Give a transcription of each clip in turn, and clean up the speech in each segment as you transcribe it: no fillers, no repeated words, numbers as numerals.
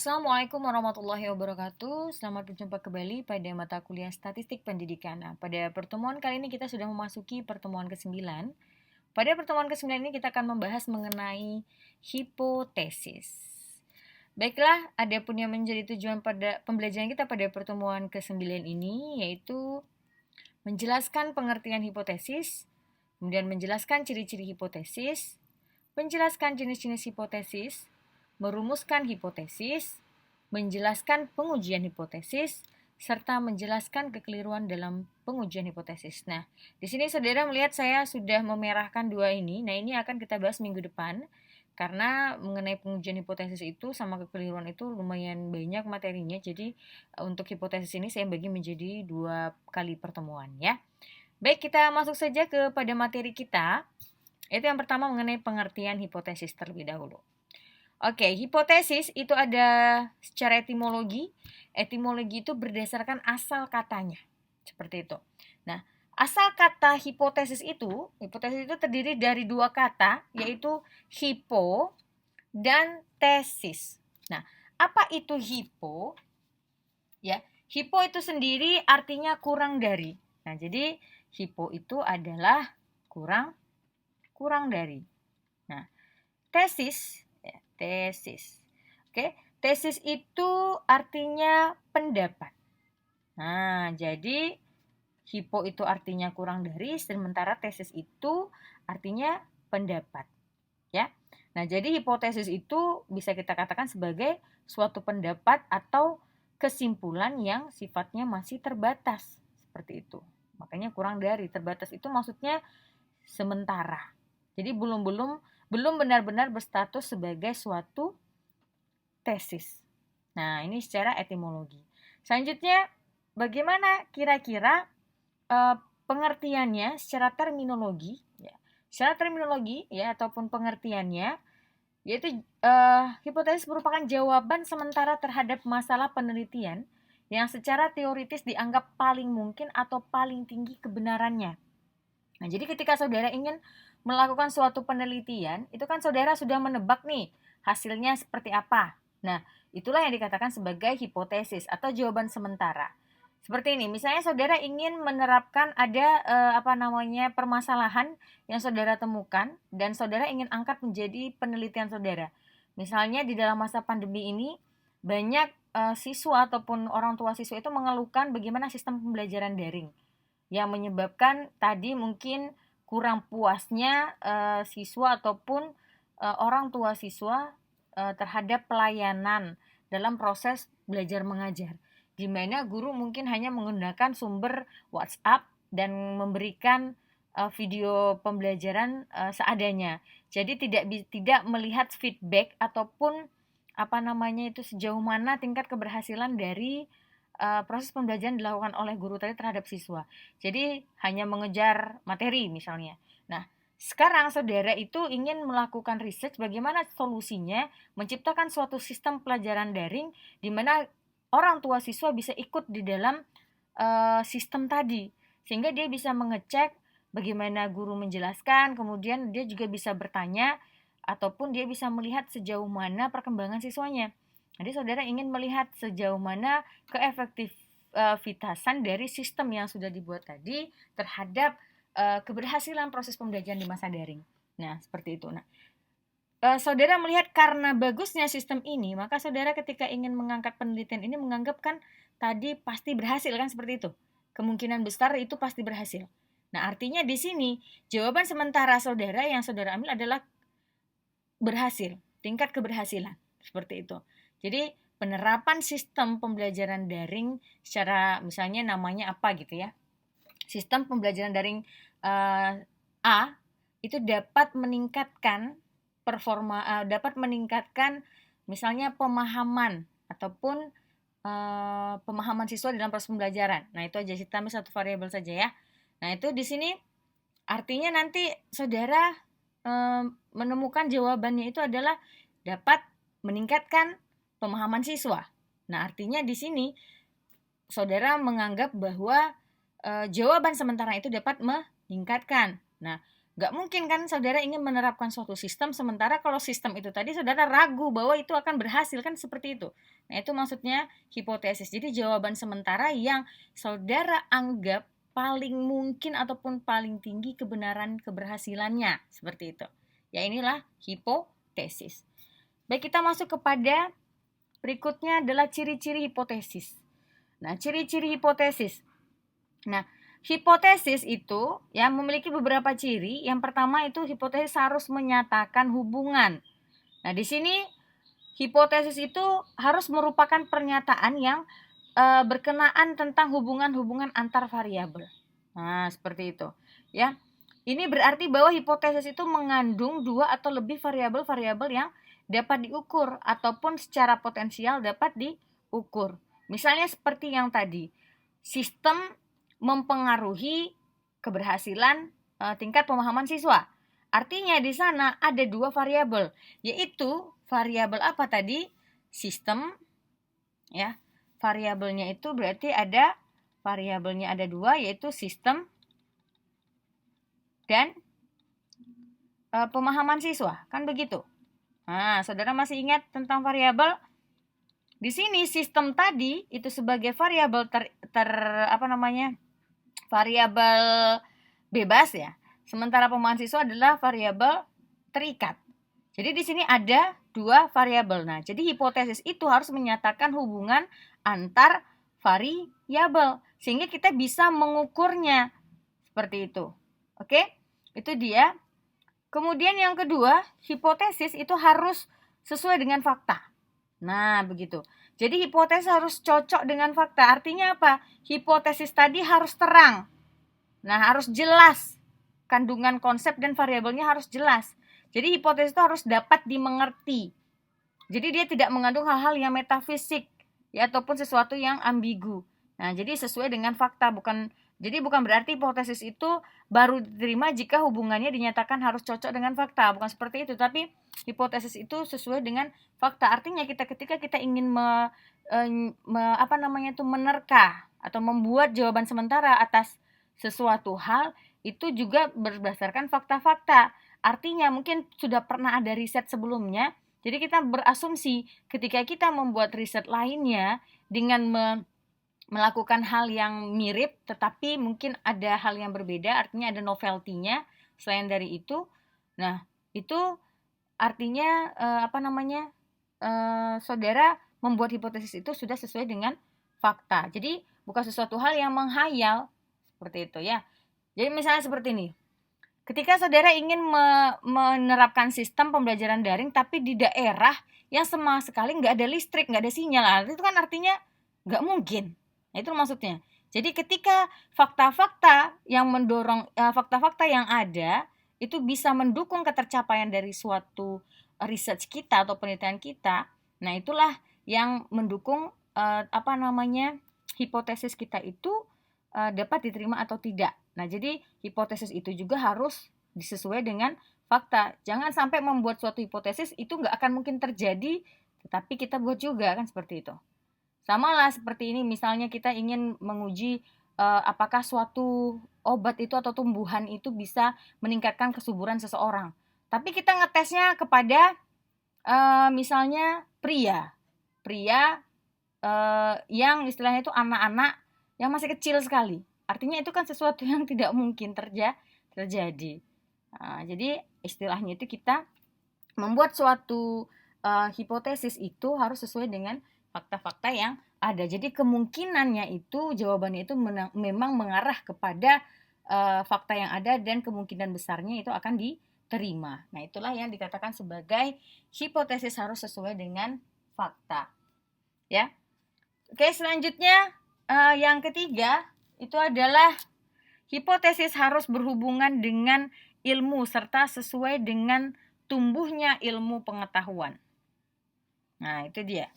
Assalamualaikum warahmatullahi wabarakatuh. Selamat berjumpa kembali pada mata kuliah Statistik Pendidikan. Nah, pada pertemuan kali ini kita sudah memasuki pertemuan ke-9. Pada pertemuan ke-9 ini kita akan membahas mengenai hipotesis. Baiklah, ada pun yang menjadi tujuan pada pembelajaran kita pada pertemuan ke-9 ini, yaitu menjelaskan pengertian hipotesis, kemudian menjelaskan ciri-ciri hipotesis, menjelaskan jenis-jenis hipotesis, merumuskan hipotesis, menjelaskan pengujian hipotesis, serta menjelaskan kekeliruan dalam pengujian hipotesis. Nah, di sini saudara melihat saya sudah memerahkan dua ini. Nah, ini akan kita bahas minggu depan. Karena mengenai pengujian hipotesis itu sama kekeliruan itu lumayan banyak materinya. Jadi, untuk hipotesis ini saya bagi menjadi 2 kali pertemuan ya. Baik, kita masuk saja kepada materi kita. Itu yang pertama mengenai pengertian hipotesis terlebih dahulu. Oke, hipotesis itu ada secara etimologi. Etimologi itu berdasarkan asal katanya. Seperti itu. Nah, asal kata hipotesis itu terdiri dari 2 kata, yaitu hipo dan tesis. Nah, apa itu hipo? Ya, hipo itu sendiri artinya kurang dari. Nah, jadi hipo itu adalah kurang dari. Nah, tesis. Oke, tesis itu artinya pendapat. Nah, jadi hipo itu artinya kurang dari, sementara tesis itu artinya pendapat. Ya. Nah, jadi hipotesis itu bisa kita katakan sebagai suatu pendapat atau kesimpulan yang sifatnya masih terbatas. Seperti itu. Makanya kurang dari, terbatas itu maksudnya sementara. Jadi belum benar-benar berstatus sebagai suatu tesis. Nah, ini secara etimologi. Selanjutnya, bagaimana kira-kira pengertiannya secara terminologi? Ya. Secara terminologi ya ataupun pengertiannya, yaitu hipotesis merupakan jawaban sementara terhadap masalah penelitian yang secara teoritis dianggap paling mungkin atau paling tinggi kebenarannya. Nah, jadi ketika saudara ingin melakukan suatu penelitian, itu kan saudara sudah menebak nih hasilnya seperti apa. Nah, itulah yang dikatakan sebagai hipotesis atau jawaban sementara. Seperti ini, misalnya saudara ingin menerapkan ada permasalahan yang saudara temukan dan saudara ingin angkat menjadi penelitian saudara. Misalnya di dalam masa pandemi ini banyak siswa ataupun orang tua siswa itu mengeluhkan bagaimana sistem pembelajaran daring yang menyebabkan tadi mungkin kurang puasnya siswa ataupun orang tua siswa terhadap pelayanan dalam proses belajar mengajar, di mana guru mungkin hanya menggunakan sumber WhatsApp dan memberikan video pembelajaran seadanya. Jadi tidak melihat feedback ataupun sejauh mana tingkat keberhasilan dari proses pembelajaran dilakukan oleh guru tadi terhadap siswa. Jadi hanya mengejar materi misalnya. Nah, sekarang saudara itu ingin melakukan research bagaimana solusinya menciptakan suatu sistem pelajaran daring di mana orang tua siswa bisa ikut di dalam sistem tadi. Sehingga dia bisa mengecek bagaimana guru menjelaskan, kemudian dia juga bisa bertanya ataupun dia bisa melihat sejauh mana perkembangan siswanya. Jadi saudara ingin melihat sejauh mana keefektivitasan dari sistem yang sudah dibuat tadi terhadap keberhasilan proses pembelajaran di masa daring. Nah, seperti itu. Nah, saudara melihat karena bagusnya sistem ini, maka saudara ketika ingin mengangkat penelitian ini menganggap kan tadi pasti berhasil kan seperti itu. Kemungkinan besar itu pasti berhasil. Nah, artinya di sini jawaban sementara saudara yang saudara ambil adalah berhasil, tingkat keberhasilan. Seperti itu. Jadi penerapan sistem pembelajaran daring secara misalnya namanya apa gitu ya. Sistem pembelajaran daring A itu dapat meningkatkan dapat meningkatkan misalnya pemahaman ataupun pemahaman siswa dalam proses pembelajaran. Nah, itu aja kita ambil satu variabel saja ya. Nah, itu di sini artinya nanti saudara menemukan jawabannya itu adalah dapat meningkatkan pemahaman siswa. Nah, artinya di sini saudara menganggap bahwa jawaban sementara itu dapat meningkatkan. Nah, Nggak mungkin kan saudara ingin menerapkan suatu sistem, sementara kalau sistem itu tadi saudara ragu bahwa itu akan berhasil, kan seperti itu. Nah, itu maksudnya hipotesis. Jadi jawaban sementara yang saudara anggap paling mungkin ataupun paling tinggi kebenaran keberhasilannya, seperti itu. Ya, inilah hipotesis. Baik, kita masuk kepada berikutnya adalah ciri-ciri hipotesis. Nah, ciri-ciri hipotesis. Nah, hipotesis itu ya memiliki beberapa ciri. Yang pertama itu hipotesis harus menyatakan hubungan. Nah, di sini hipotesis itu harus merupakan pernyataan yang berkenaan tentang hubungan-hubungan antar variabel. Nah, seperti itu. Ya. Ini berarti bahwa hipotesis itu mengandung dua atau lebih variabel-variabel yang dapat diukur ataupun secara potensial dapat diukur. Misalnya seperti yang tadi, sistem mempengaruhi keberhasilan tingkat pemahaman siswa. Artinya di sana ada dua variabel, yaitu variabel apa tadi? Sistem, ya. Variabelnya itu berarti variabelnya ada dua, yaitu sistem dan pemahaman siswa, kan begitu. Nah, saudara masih ingat tentang variabel? Di sini sistem tadi itu sebagai variabel variabel bebas ya. Sementara pemahaman siswa adalah variabel terikat. Jadi di sini ada dua variabel. Nah, jadi hipotesis itu harus menyatakan hubungan antar variabel sehingga kita bisa mengukurnya. Seperti itu. Oke? Itu dia. Kemudian yang kedua, hipotesis itu harus sesuai dengan fakta. Nah, begitu. Jadi hipotesis harus cocok dengan fakta. Artinya apa? Hipotesis tadi harus terang. Nah, harus jelas. Kandungan konsep dan variabelnya harus jelas. Jadi hipotesis itu harus dapat dimengerti. Jadi dia tidak mengandung hal-hal yang metafisik ya ataupun sesuatu yang ambigu. Nah, jadi sesuai dengan fakta, bukan berarti hipotesis itu baru diterima jika hubungannya dinyatakan harus cocok dengan fakta, bukan seperti itu, tapi hipotesis itu sesuai dengan fakta. Artinya ketika kita ingin menerka atau membuat jawaban sementara atas sesuatu hal, itu juga berdasarkan fakta-fakta. Artinya mungkin sudah pernah ada riset sebelumnya. Jadi kita berasumsi ketika kita membuat riset lainnya dengan melakukan hal yang mirip tetapi mungkin ada hal yang berbeda, artinya ada novelty-nya selain dari itu. Nah, itu artinya saudara membuat hipotesis itu sudah sesuai dengan fakta. Jadi bukan sesuatu hal yang menghayal seperti itu ya. Jadi misalnya seperti ini. Ketika saudara ingin menerapkan sistem pembelajaran daring tapi di daerah yang sama sekali nggak ada listrik, nggak ada sinyal, itu kan artinya nggak mungkin. Nah, itu maksudnya. Jadi ketika fakta-fakta yang fakta-fakta yang ada itu bisa mendukung ketercapaian dari suatu research kita atau penelitian kita, nah itulah yang mendukung hipotesis kita itu dapat diterima atau tidak. Nah, jadi hipotesis itu juga harus disesuai dengan fakta. Jangan sampai membuat suatu hipotesis itu nggak akan mungkin terjadi, tetapi kita buat juga, kan seperti itu. Sama lah seperti ini, misalnya kita ingin menguji apakah suatu obat itu atau tumbuhan itu bisa meningkatkan kesuburan seseorang. Tapi kita ngetesnya kepada misalnya pria yang istilahnya itu anak-anak yang masih kecil sekali. Artinya itu kan sesuatu yang tidak mungkin terjadi. Nah, jadi istilahnya itu kita membuat suatu hipotesis itu harus sesuai dengan fakta-fakta yang ada. Jadi kemungkinannya itu, jawabannya itu memang mengarah kepada fakta yang ada dan kemungkinan besarnya itu akan diterima. Nah, itulah yang dikatakan sebagai hipotesis harus sesuai dengan fakta. Ya. Oke, selanjutnya yang ketiga itu adalah hipotesis harus berhubungan dengan ilmu serta sesuai dengan tumbuhnya ilmu pengetahuan. Nah, itu dia.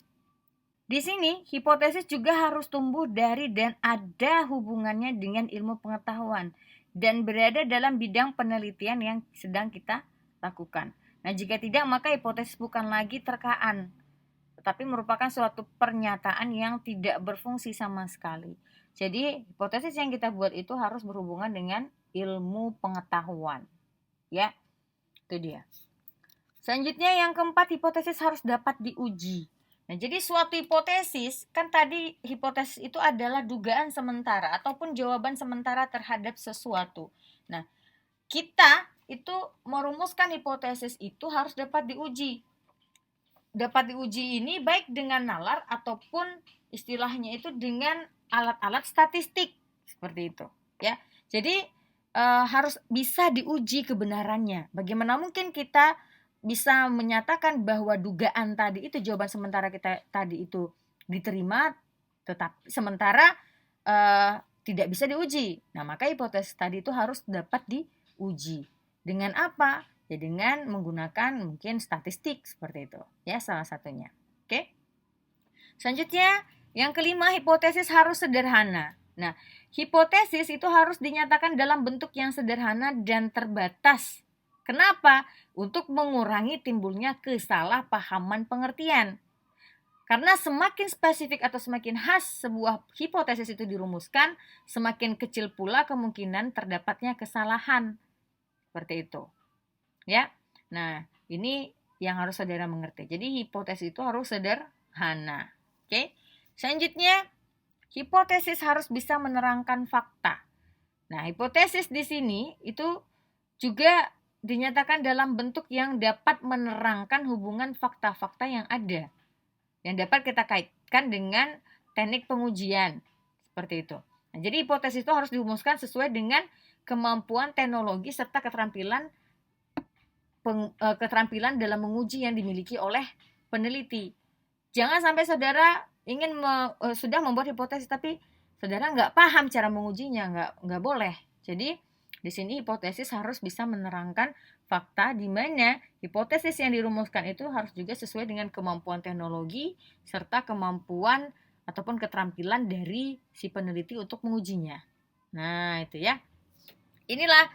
Di sini hipotesis juga harus tumbuh dari dan ada hubungannya dengan ilmu pengetahuan dan berada dalam bidang penelitian yang sedang kita lakukan. Nah, jika tidak maka hipotesis bukan lagi terkaan, tetapi merupakan suatu pernyataan yang tidak berfungsi sama sekali. Jadi hipotesis yang kita buat itu harus berhubungan dengan ilmu pengetahuan. Ya, itu dia. Selanjutnya yang keempat, hipotesis harus dapat diuji. Nah, jadi suatu hipotesis, kan tadi hipotesis itu adalah dugaan sementara ataupun jawaban sementara terhadap sesuatu. Nah, kita itu merumuskan hipotesis itu harus dapat diuji. Dapat diuji ini baik dengan nalar ataupun istilahnya itu dengan alat-alat statistik seperti itu, ya. Jadi harus bisa diuji kebenarannya. Bagaimana mungkin kita bisa menyatakan bahwa dugaan tadi itu, jawaban sementara kita tadi itu diterima, tetapi sementara tidak bisa diuji. Nah, maka hipotesis tadi itu harus dapat diuji. Dengan apa? Ya dengan menggunakan mungkin statistik seperti itu. Ya, salah satunya. Oke. Selanjutnya, yang kelima, hipotesis harus sederhana. Nah, hipotesis itu harus dinyatakan dalam bentuk yang sederhana dan terbatas. Kenapa? Untuk mengurangi timbulnya kesalahpahaman pengertian. Karena semakin spesifik atau semakin khas sebuah hipotesis itu dirumuskan, semakin kecil pula kemungkinan terdapatnya kesalahan. Seperti itu. Ya. Nah, ini yang harus saudara mengerti. Jadi hipotesis itu harus sederhana. Oke. Selanjutnya, hipotesis harus bisa menerangkan fakta. Nah, hipotesis di sini itu juga dinyatakan dalam bentuk yang dapat menerangkan hubungan fakta-fakta yang ada, yang dapat kita kaitkan dengan teknik pengujian. Seperti itu. Nah, jadi hipotesis itu harus dirumuskan sesuai dengan kemampuan teknologi serta keterampilan dalam menguji yang dimiliki oleh peneliti. Jangan sampai saudara ingin sudah membuat hipotesis tapi saudara nggak paham cara mengujinya, nggak boleh. Jadi di sini hipotesis harus bisa menerangkan fakta, di mana hipotesis yang dirumuskan itu harus juga sesuai dengan kemampuan teknologi serta kemampuan ataupun keterampilan dari si peneliti untuk mengujinya. Nah, itu ya. Inilah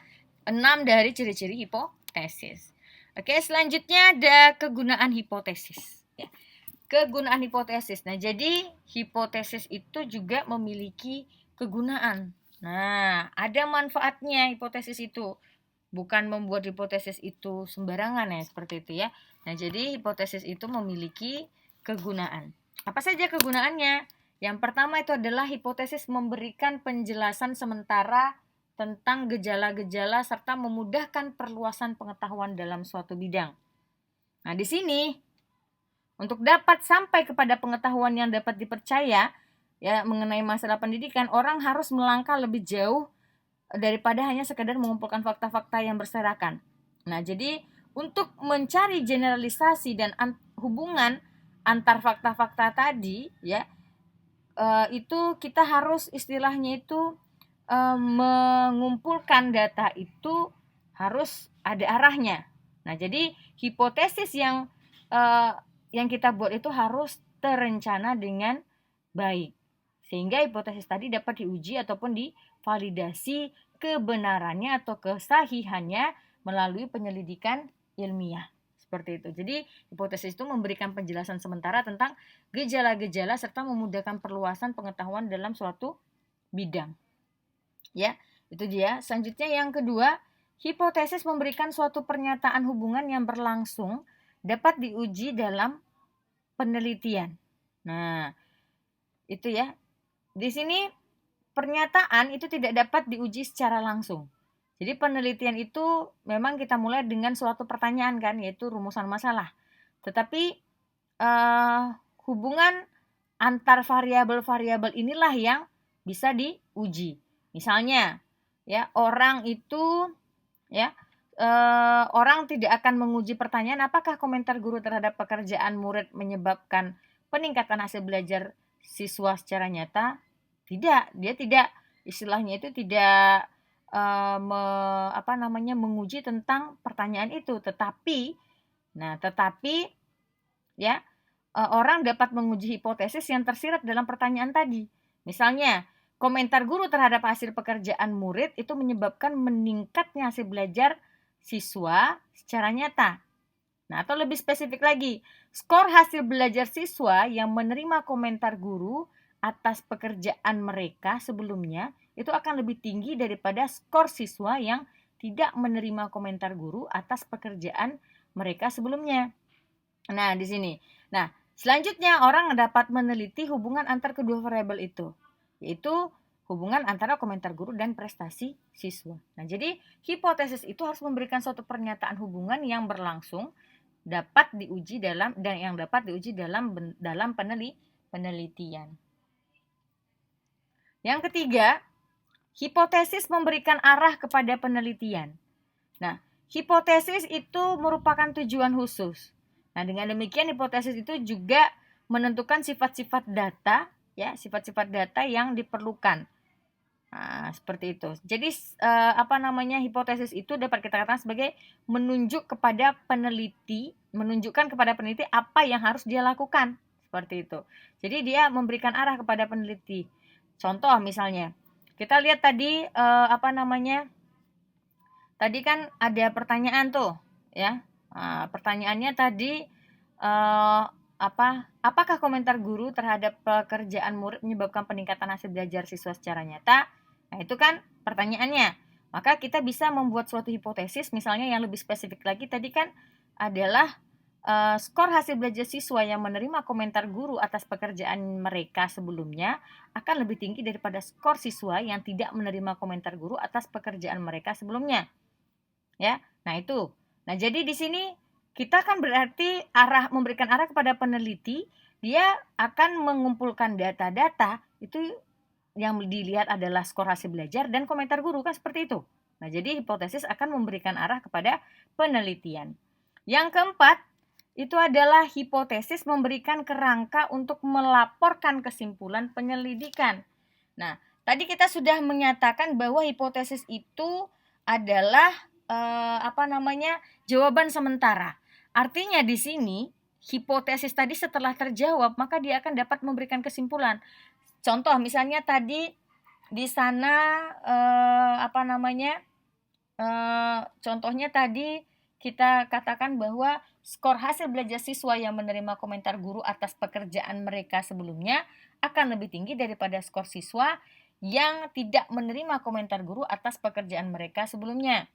6 dari ciri-ciri hipotesis. Oke, selanjutnya ada kegunaan hipotesis. Ya. Kegunaan hipotesis. Nah, jadi hipotesis itu juga memiliki kegunaan. Nah, ada manfaatnya hipotesis itu. Bukan membuat hipotesis itu sembarangan ya, seperti itu ya. Nah, jadi hipotesis itu memiliki kegunaan. Apa saja kegunaannya? Yang pertama itu adalah hipotesis memberikan penjelasan sementara tentang gejala-gejala serta memudahkan perluasan pengetahuan dalam suatu bidang. Nah, di sini untuk dapat sampai kepada pengetahuan yang dapat dipercaya ya mengenai masalah pendidikan, orang harus melangkah lebih jauh daripada hanya sekedar mengumpulkan fakta-fakta yang berserakan. Nah, jadi untuk mencari generalisasi dan hubungan antar fakta-fakta tadi ya, itu kita harus istilahnya itu mengumpulkan data itu harus ada arahnya. Nah, jadi hipotesis yang kita buat itu harus terencana dengan baik, sehingga hipotesis tadi dapat diuji ataupun divalidasi kebenarannya atau kesahihannya melalui penyelidikan ilmiah. Seperti itu. Jadi hipotesis itu memberikan penjelasan sementara tentang gejala-gejala serta memudahkan perluasan pengetahuan dalam suatu bidang. Ya, itu dia. Selanjutnya yang kedua, hipotesis memberikan suatu pernyataan hubungan yang berlangsung dapat diuji dalam penelitian. Nah, itu ya. Di sini pernyataan itu tidak dapat diuji secara langsung. Jadi penelitian itu memang kita mulai dengan suatu pertanyaan kan, yaitu rumusan masalah. Tetapi hubungan antar variabel-variabel inilah yang bisa diuji. Misalnya, ya orang itu, ya orang tidak akan menguji pertanyaan apakah komentar guru terhadap pekerjaan murid menyebabkan peningkatan hasil belajar siswa secara nyata. Tidak, dia tidak istilahnya itu tidak menguji tentang pertanyaan itu, tetapi ya orang dapat menguji hipotesis yang tersirat dalam pertanyaan tadi. Misalnya, komentar guru terhadap hasil pekerjaan murid itu menyebabkan meningkatnya hasil belajar siswa secara nyata. Nah, atau lebih spesifik lagi, skor hasil belajar siswa yang menerima komentar guru atas pekerjaan mereka sebelumnya itu akan lebih tinggi daripada skor siswa yang tidak menerima komentar guru atas pekerjaan mereka sebelumnya. Nah, di sini. Nah, selanjutnya orang dapat meneliti hubungan antar kedua variabel itu, yaitu hubungan antara komentar guru dan prestasi siswa. Nah, jadi hipotesis itu harus memberikan suatu pernyataan hubungan yang berlangsung dapat diuji dalam penelitian. Yang ketiga, hipotesis memberikan arah kepada penelitian. Nah, hipotesis itu merupakan tujuan khusus. Nah, dengan demikian hipotesis itu juga menentukan sifat-sifat data, ya, sifat-sifat data yang diperlukan. Nah, seperti itu. Jadi hipotesis itu dapat kita katakan sebagai menunjukkan kepada peneliti apa yang harus dia lakukan, seperti itu. Jadi dia memberikan arah kepada peneliti. Contoh misalnya, kita lihat tadi tadi kan ada pertanyaan tuh, ya. Pertanyaannya tadi apakah komentar guru terhadap pekerjaan murid menyebabkan peningkatan hasil belajar siswa secara nyata? Nah, itu kan pertanyaannya. Maka kita bisa membuat suatu hipotesis, misalnya yang lebih spesifik lagi tadi kan adalah skor hasil belajar siswa yang menerima komentar guru atas pekerjaan mereka sebelumnya akan lebih tinggi daripada skor siswa yang tidak menerima komentar guru atas pekerjaan mereka sebelumnya. Ya. Nah, itu. Nah, jadi di sini kita kan berarti memberikan arah kepada peneliti, dia akan mengumpulkan data-data itu yang dilihat adalah skor hasil belajar dan komentar guru, kan seperti itu. Nah, jadi hipotesis akan memberikan arah kepada penelitian. Yang keempat, itu adalah hipotesis memberikan kerangka untuk melaporkan kesimpulan penyelidikan. Nah, tadi kita sudah menyatakan bahwa hipotesis itu adalah jawaban sementara. Artinya di sini hipotesis tadi setelah terjawab maka dia akan dapat memberikan kesimpulan. Contoh misalnya tadi di sana contohnya tadi kita katakan bahwa skor hasil belajar siswa yang menerima komentar guru atas pekerjaan mereka sebelumnya akan lebih tinggi daripada skor siswa yang tidak menerima komentar guru atas pekerjaan mereka sebelumnya.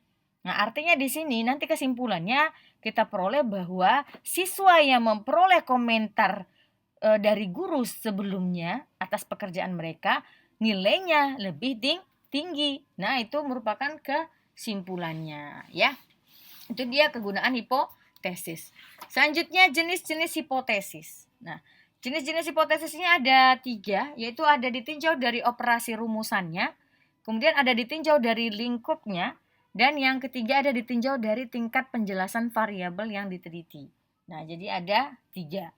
Nah, artinya di sini nanti kesimpulannya kita peroleh bahwa siswa yang memperoleh komentar dari guru sebelumnya atas pekerjaan mereka nilainya lebih tinggi. Nah, itu merupakan kesimpulannya, ya. Itu dia kegunaan hipotesis. Selanjutnya jenis-jenis hipotesis. Nah, jenis-jenis hipotesisnya ada 3, yaitu ada ditinjau dari operasi rumusannya, kemudian ada ditinjau dari lingkupnya, dan yang ketiga ada ditinjau dari tingkat penjelasan variabel yang diteliti. Nah, jadi ada 3.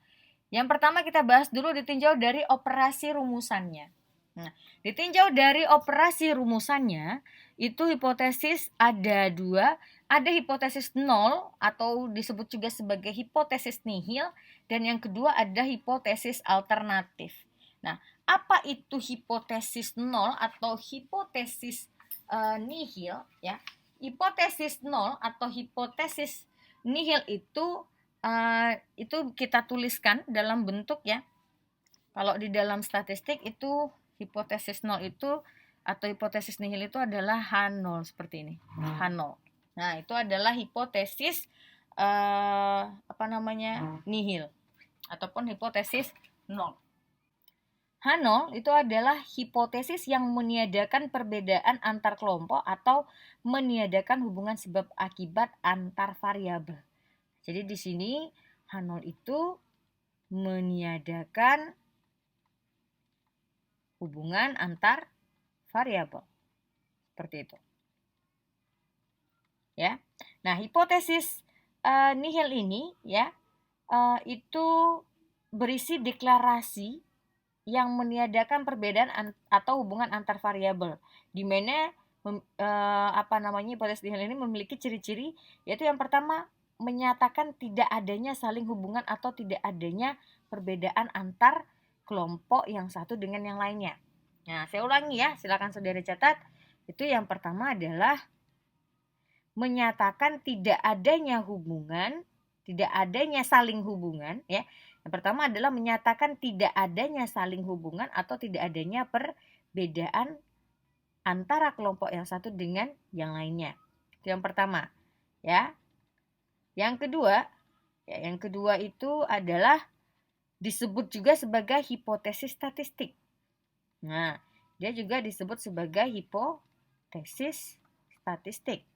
Yang pertama kita bahas dulu ditinjau dari operasi rumusannya. Nah, ditinjau dari operasi rumusannya, itu hipotesis ada 2. Ada hipotesis nol atau disebut juga sebagai hipotesis nihil, dan yang kedua ada hipotesis alternatif. Nah, apa itu hipotesis nol atau hipotesis nihil, ya? Hipotesis nol atau hipotesis nihil itu kita tuliskan dalam bentuk, ya. Kalau di dalam statistik itu hipotesis nol itu atau hipotesis nihil itu adalah H0 seperti ini. H0. Nah, itu adalah hipotesis nihil ataupun hipotesis nol. H0 itu adalah hipotesis yang meniadakan perbedaan antar kelompok atau meniadakan hubungan sebab akibat antar variabel. Jadi di sini H0 itu meniadakan hubungan antar variabel. Seperti itu. Ya. Nah, hipotesis nihil ini, ya, itu berisi deklarasi yang meniadakan perbedaan atau hubungan antar variabel, di mana hipotesis nihil ini memiliki ciri-ciri, yaitu yang pertama menyatakan tidak adanya saling hubungan atau tidak adanya perbedaan antar kelompok yang satu dengan yang lainnya. Nah, saya ulangi, ya, silakan saudara catat. Itu yang pertama adalah menyatakan tidak adanya hubungan, tidak adanya saling hubungan, ya. Yang pertama adalah menyatakan tidak adanya saling hubungan atau tidak adanya perbedaan antara kelompok yang satu dengan yang lainnya. Itu yang pertama, ya. Yang kedua itu adalah disebut juga sebagai hipotesis statistik. Nah, dia juga disebut sebagai hipotesis statistik.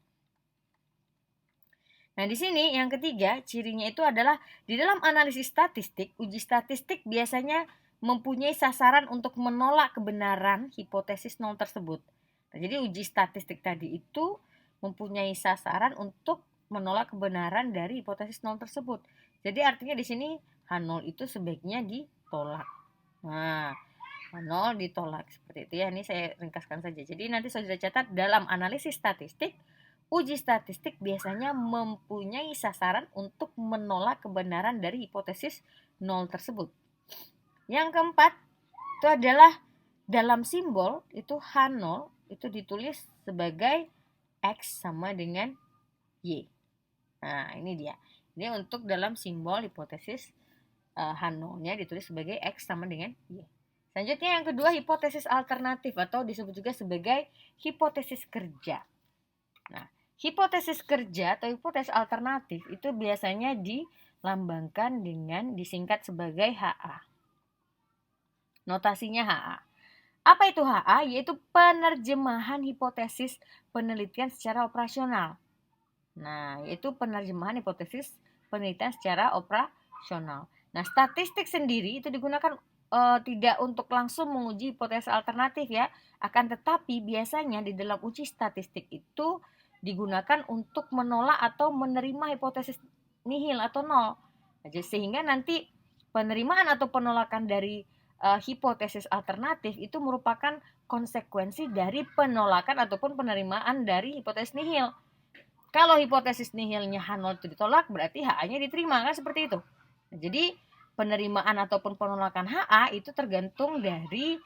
Nah, di sini yang ketiga, cirinya itu adalah di dalam analisis statistik, uji statistik biasanya mempunyai sasaran untuk menolak kebenaran hipotesis nol tersebut. Nah, jadi uji statistik tadi itu mempunyai sasaran untuk menolak kebenaran dari hipotesis nol tersebut. Jadi artinya di sini H0 itu sebaiknya ditolak. Nah, H0 ditolak seperti itu ya. Ini saya ringkaskan saja. Jadi nanti saudara catat dalam analisis statistik, uji statistik biasanya mempunyai sasaran untuk menolak kebenaran dari hipotesis nol tersebut. Yang keempat, itu adalah dalam simbol itu H0 itu ditulis sebagai X sama dengan Y. Nah, ini dia. Ini untuk dalam simbol hipotesis H0-nya ditulis sebagai X sama dengan Y. Selanjutnya yang kedua, hipotesis alternatif atau disebut juga sebagai hipotesis kerja. Nah, hipotesis kerja atau hipotesis alternatif itu biasanya dilambangkan dengan disingkat sebagai HA. Notasinya HA. Apa itu HA? Yaitu penerjemahan hipotesis penelitian secara operasional. Nah, yaitu penerjemahan hipotesis penelitian secara operasional. Nah, statistik sendiri itu digunakan tidak untuk langsung menguji hipotesis alternatif ya. Akan tetapi biasanya di dalam uji statistik itu digunakan untuk menolak atau menerima hipotesis nihil atau nol. Sehingga nanti penerimaan atau penolakan dari hipotesis alternatif itu merupakan konsekuensi dari penolakan ataupun penerimaan dari hipotesis nihil. Kalau hipotesis nihilnya H0 itu ditolak, berarti HA-nya diterima, kan seperti itu. Nah, jadi penerimaan ataupun penolakan HA itu tergantung dari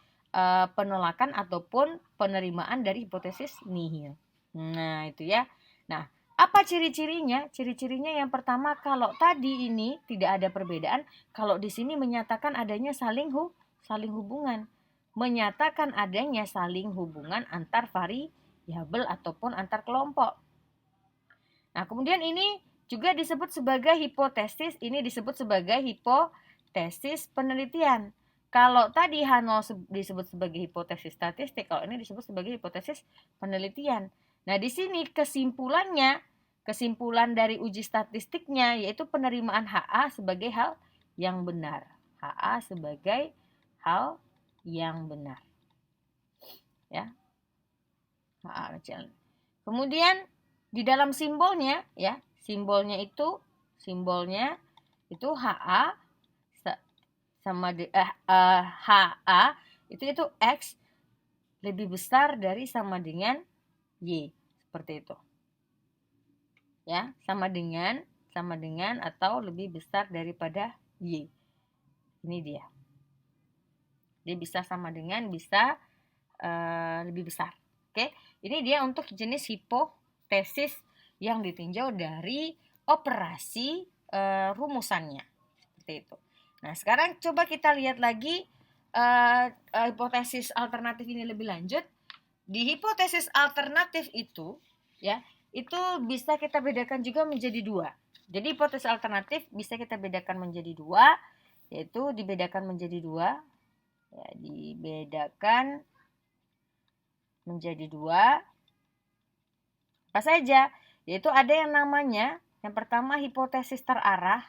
penolakan ataupun penerimaan dari hipotesis nihil. Nah, itu ya. Nah, apa ciri-cirinya? Ciri-cirinya yang pertama, kalau tadi ini tidak ada perbedaan, kalau di sini menyatakan adanya saling hubungan. Menyatakan adanya saling hubungan antar variabel ataupun antar kelompok. Nah, kemudian ini juga disebut sebagai hipotesis, ini disebut sebagai hipotesis penelitian. Kalau tadi H0 disebut sebagai hipotesis statistik, kalau ini disebut sebagai hipotesis penelitian. Nah, di sini kesimpulan dari uji statistiknya yaitu penerimaan HA sebagai hal yang benar. HA sebagai hal yang benar. Ya. HA kecil. Kemudian di dalam simbolnya ya, simbolnya itu HA sama HA itu X lebih besar dari sama dengan Y, seperti itu. Ya, sama dengan atau lebih besar daripada Y. Ini dia. Dia bisa sama dengan, bisa lebih besar. Oke, ini dia untuk jenis hipotesis yang ditinjau dari operasi rumusannya. Seperti itu. Nah, sekarang coba kita lihat lagi hipotesis alternatif ini lebih lanjut. Di hipotesis alternatif itu, ya, itu bisa kita bedakan juga menjadi dua. Jadi hipotesis alternatif bisa kita bedakan menjadi dua, yaitu dibedakan menjadi dua. Ya, dibedakan menjadi dua. Apa saja? Yaitu ada yang namanya, yang pertama hipotesis terarah.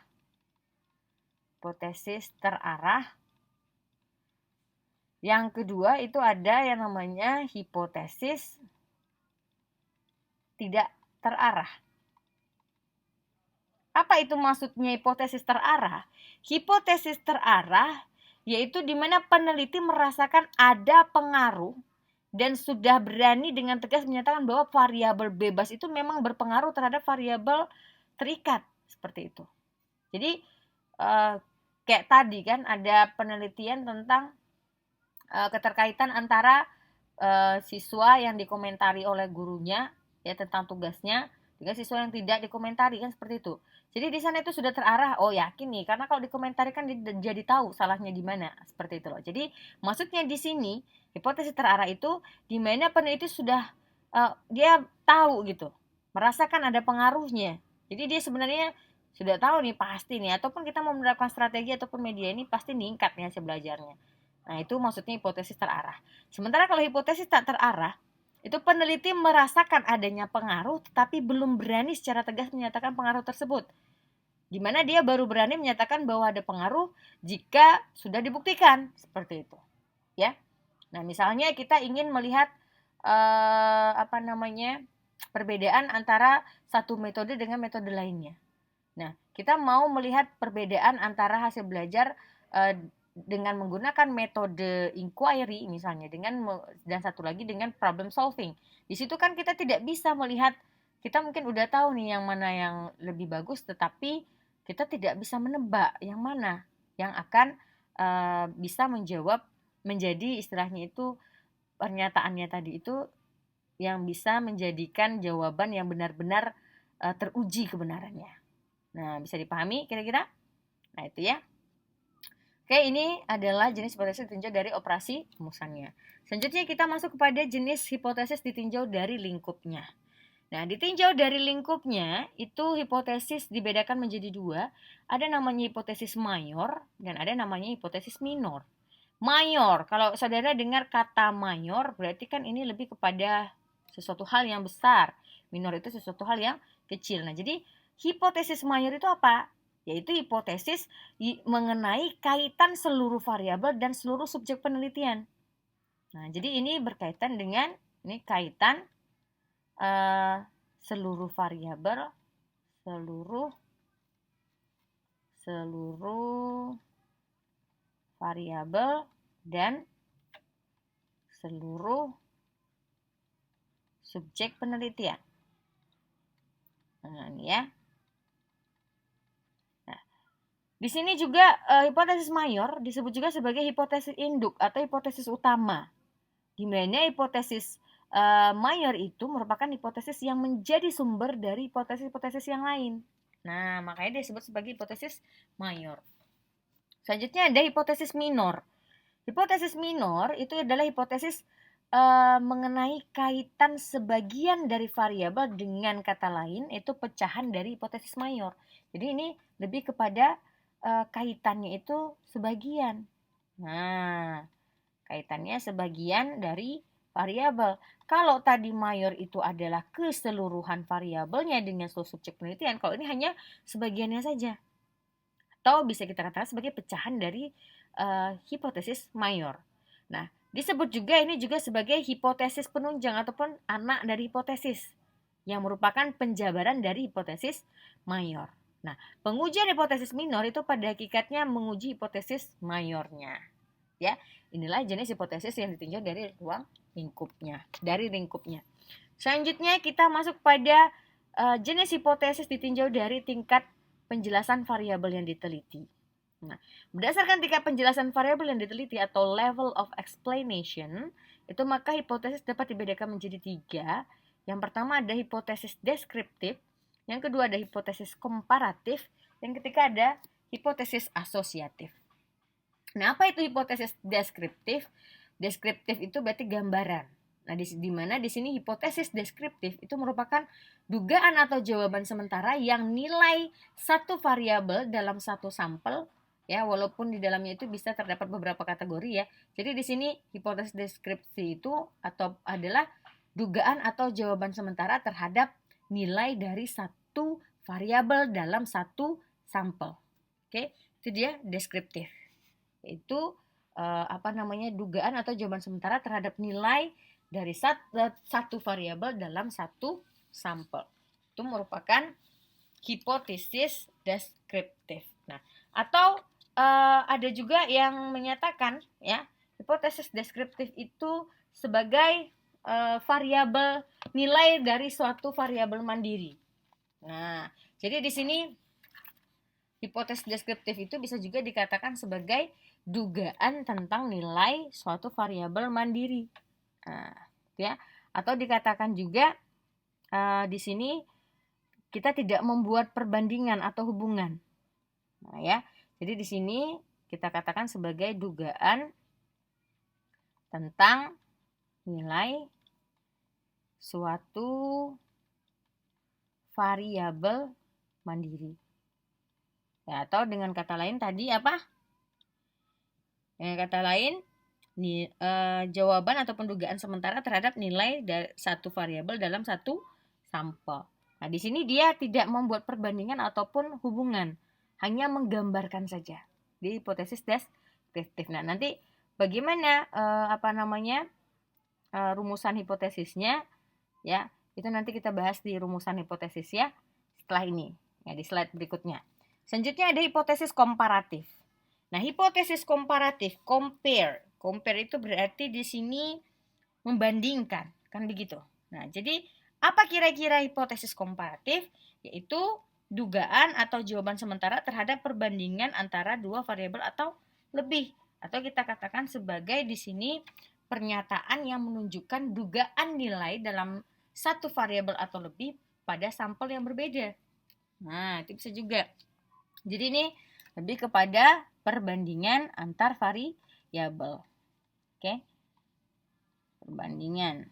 Hipotesis terarah. Yang kedua itu ada yang namanya hipotesis tidak terarah. Apa itu maksudnya hipotesis terarah? Hipotesis terarah yaitu di mana peneliti merasakan ada pengaruh dan sudah berani dengan tegas menyatakan bahwa variabel bebas itu memang berpengaruh terhadap variabel terikat, seperti itu. Jadi kayak tadi kan ada penelitian tentang keterkaitan antara siswa yang dikomentari oleh gurunya ya tentang tugasnya dengan siswa yang tidak dikomentari, kan seperti itu. Jadi di sana itu sudah terarah, oh yakin nih, karena kalau dikomentari kan jadi tahu salahnya di mana, seperti itu loh. Jadi maksudnya di sini hipotesis terarah itu di mana peneliti sudah dia tahu gitu merasakan ada pengaruhnya. Jadi dia sebenarnya sudah tahu nih pasti nih, ataupun kita mau menerapkan strategi ataupun media ini pasti meningkat nih hasil belajarnya. Nah, itu maksudnya hipotesis terarah. Sementara kalau hipotesis tak terarah, itu peneliti merasakan adanya pengaruh tetapi belum berani secara tegas menyatakan pengaruh tersebut. Di mana dia baru berani menyatakan bahwa ada pengaruh jika sudah dibuktikan, seperti itu. Ya. Nah, misalnya kita ingin melihat perbedaan antara satu metode dengan metode lainnya. Nah, kita mau melihat perbedaan antara hasil belajar dengan menggunakan metode inquiry misalnya dan satu lagi dengan problem solving. Di situ kan kita tidak bisa melihat, kita mungkin udah tahu nih yang mana yang lebih bagus, tetapi kita tidak bisa menebak yang mana yang akan bisa menjadi istilahnya itu pernyataannya tadi itu yang bisa menjadikan jawaban yang benar-benar teruji kebenarannya. Nah, bisa dipahami kira-kira? Nah, itu ya. Oke, ini adalah jenis hipotesis ditinjau dari operasi rumusannya. Selanjutnya kita masuk kepada jenis hipotesis ditinjau dari lingkupnya. Nah, ditinjau dari lingkupnya, itu hipotesis dibedakan menjadi dua. Ada namanya hipotesis mayor dan ada namanya hipotesis minor. Mayor, kalau saudara dengar kata mayor, berarti kan ini lebih kepada sesuatu hal yang besar. Minor itu sesuatu hal yang kecil. Nah, jadi hipotesis mayor itu apa? Yaitu hipotesis mengenai kaitan seluruh variabel dan seluruh subjek penelitian. Nah, jadi ini berkaitan dengan ini kaitan seluruh variabel, seluruh variabel dan seluruh subjek penelitian. Nah, ini ya. Nah, di sini juga hipotesis mayor disebut juga sebagai hipotesis induk atau hipotesis utama. Di mana hipotesis mayor itu merupakan hipotesis yang menjadi sumber dari hipotesis-hipotesis yang lain. Nah, makanya disebut sebagai hipotesis mayor. Selanjutnya ada hipotesis minor. Hipotesis minor itu adalah hipotesis mengenai kaitan sebagian dari variabel dengan kata lain, itu pecahan dari hipotesis mayor. Jadi ini lebih kepada kaitannya itu sebagian. Nah, kaitannya sebagian dari variabel. Kalau tadi mayor itu adalah keseluruhan variabelnya dengan seluruh subjek penelitian, kalau ini hanya sebagiannya saja. Atau bisa kita katakan sebagai pecahan dari hipotesis mayor. Nah, disebut juga ini juga sebagai hipotesis penunjang ataupun anak dari hipotesis yang merupakan penjabaran dari hipotesis mayor. Nah, pengujian hipotesis minor itu pada hakikatnya menguji hipotesis mayornya. Ya, inilah jenis hipotesis yang ditinjau dari ruang lingkupnya, dari lingkupnya. Selanjutnya kita masuk pada jenis hipotesis ditinjau dari tingkat penjelasan variabel yang diteliti. Nah, berdasarkan tingkat penjelasan variabel yang diteliti atau level of explanation, itu maka hipotesis dapat dibedakan menjadi tiga. Yang pertama ada hipotesis deskriptif, yang kedua ada hipotesis komparatif, yang ketiga ada hipotesis asosiatif. Nah, apa itu hipotesis deskriptif? Deskriptif itu berarti gambaran. Nah, di mana di sini hipotesis deskriptif itu merupakan dugaan atau jawaban sementara yang nilai satu variabel dalam satu sampel, ya, walaupun di dalamnya itu bisa terdapat beberapa kategori ya. Jadi di sini hipotesis deskripsi itu adalah dugaan atau jawaban sementara terhadap nilai dari satu variabel dalam satu sampel. Oke, itu dia deskriptif. Itu dugaan atau jawaban sementara terhadap nilai dari satu variabel dalam satu sampel. Itu merupakan hipotesis deskriptif. Nah, atau ada juga yang menyatakan ya, hipotesis deskriptif itu sebagai variabel nilai dari suatu variabel mandiri. Nah, jadi di sini hipotesis deskriptif itu bisa juga dikatakan sebagai dugaan tentang nilai suatu variabel mandiri. Nah, ya, atau dikatakan juga di sini kita tidak membuat perbandingan atau hubungan. Nah, ya. Jadi di sini kita katakan sebagai dugaan tentang nilai suatu variabel mandiri. Ya, atau dengan kata lain tadi apa? Dengan kata lain, jawaban ataupun dugaan sementara terhadap nilai satu variabel dalam satu sampel. Nah, di sini dia tidak membuat perbandingan ataupun hubungan, hanya menggambarkan saja di hipotesis deskriptif. Nah, nanti bagaimana rumusan hipotesisnya ya, itu nanti kita bahas di rumusan hipotesis ya setelah ini ya, di slide berikutnya. Selanjutnya ada hipotesis komparatif. Nah, hipotesis komparatif, compare itu berarti di sini membandingkan, kan begitu. Nah, jadi apa kira-kira hipotesis komparatif? Yaitu dugaan atau jawaban sementara terhadap perbandingan antara dua variabel atau lebih, atau kita katakan sebagai di sini pernyataan yang menunjukkan dugaan nilai dalam satu variabel atau lebih pada sampel yang berbeda. Nah, itu bisa juga. Jadi ini lebih kepada perbandingan antar variabel. Oke. Perbandingan.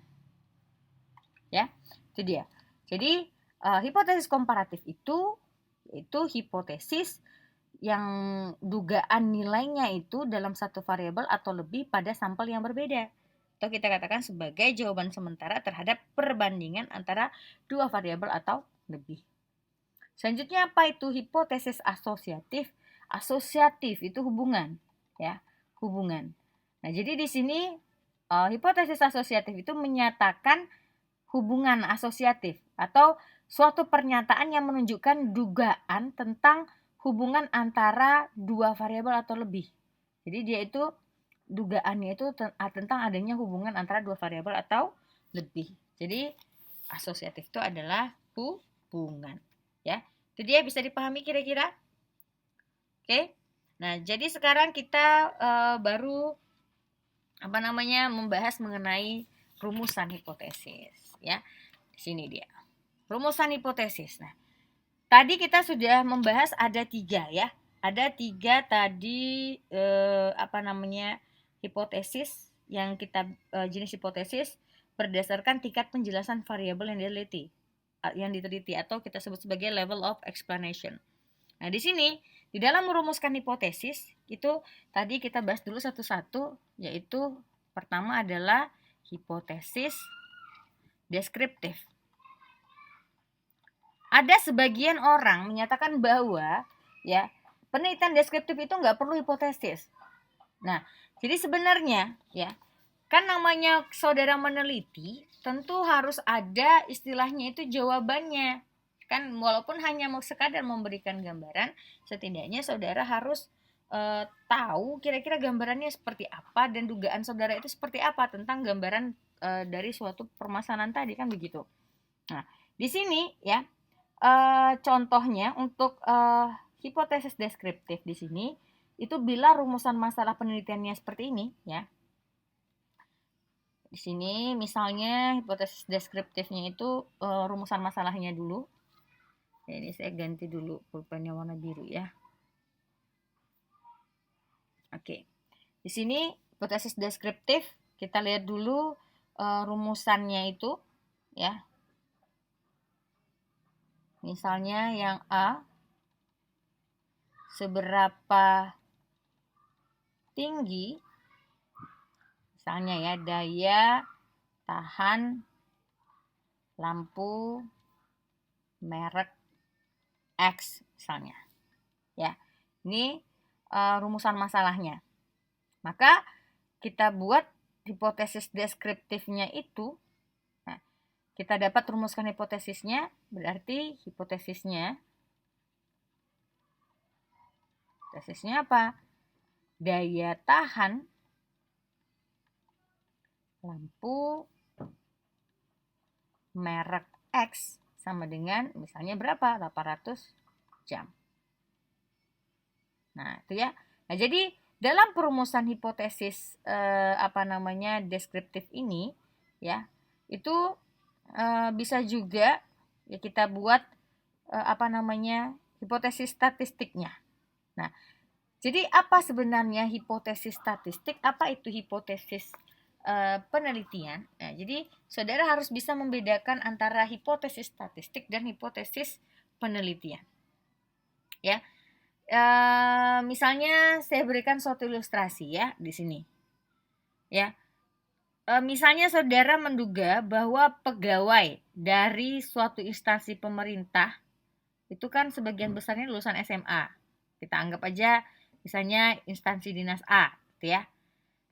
Ya, itu dia. Jadi, hipotesis komparatif itu yaitu hipotesis yang dugaan nilainya itu dalam satu variabel atau lebih pada sampel yang berbeda. Atau kita katakan sebagai jawaban sementara terhadap perbandingan antara dua variabel atau lebih. Selanjutnya apa itu hipotesis asosiatif? Asosiatif itu hubungan, ya, hubungan. Nah, jadi di sini hipotesis asosiatif itu menyatakan hubungan asosiatif atau suatu pernyataan yang menunjukkan dugaan tentang hubungan antara dua variabel atau lebih. Jadi dia itu dugaannya itu tentang adanya hubungan antara dua variabel atau lebih. Jadi asosiatif itu adalah hubungan, ya. Itu dia, bisa dipahami kira-kira? Oke. Nah, jadi sekarang kita baru membahas mengenai rumusan hipotesis, ya. Di sini dia. Rumusan hipotesis. Nah, tadi kita sudah membahas ada 3 ya. Ada 3 tadi hipotesis yang kita jenis hipotesis berdasarkan tingkat penjelasan variabel yang diteliti atau kita sebut sebagai level of explanation. Nah, di sini di dalam merumuskan hipotesis itu tadi kita bahas dulu satu-satu, yaitu pertama adalah hipotesis deskriptif. Ada sebagian orang menyatakan bahwa ya penelitian deskriptif itu nggak perlu hipotesis. Nah, jadi sebenarnya ya kan namanya saudara meneliti tentu harus ada istilahnya itu jawabannya. Kan walaupun hanya mau sekadar memberikan gambaran, setidaknya saudara harus tahu kira-kira gambarannya seperti apa dan dugaan saudara itu seperti apa tentang gambaran dari suatu permasalahan tadi, kan begitu. Nah, di sini ya contohnya untuk hipotesis deskriptif di sini itu bila rumusan masalah penelitiannya seperti ini ya. Di sini misalnya hipotesis deskriptifnya itu rumusan masalahnya dulu. Ini saya ganti dulu pulpennya warna biru ya. Oke. Di sini hipotesis deskriptif kita lihat dulu rumusannya itu ya. Misalnya yang A, seberapa tinggi misalnya ya daya tahan lampu merek X misalnya. Ya. Ini rumusan masalahnya. Maka kita buat hipotesis deskriptifnya itu. Nah, kita dapat rumuskan hipotesisnya, berarti hipotesisnya apa? Daya tahan lampu merek X sama dengan misalnya berapa? 800 jam. Nah, itu ya. Nah, jadi dalam perumusan hipotesis deskriptif ini ya, itu bisa juga ya kita buat hipotesis statistiknya. Nah, jadi apa sebenarnya hipotesis statistik? Apa itu hipotesis penelitian. Nah, jadi saudara harus bisa membedakan antara hipotesis statistik dan hipotesis penelitian. Ya, misalnya saya berikan suatu ilustrasi ya di sini. Ya, misalnya saudara menduga bahwa pegawai dari suatu instansi pemerintah itu kan sebagian besarnya lulusan SMA. Kita anggap aja misalnya instansi dinas A, gitu ya.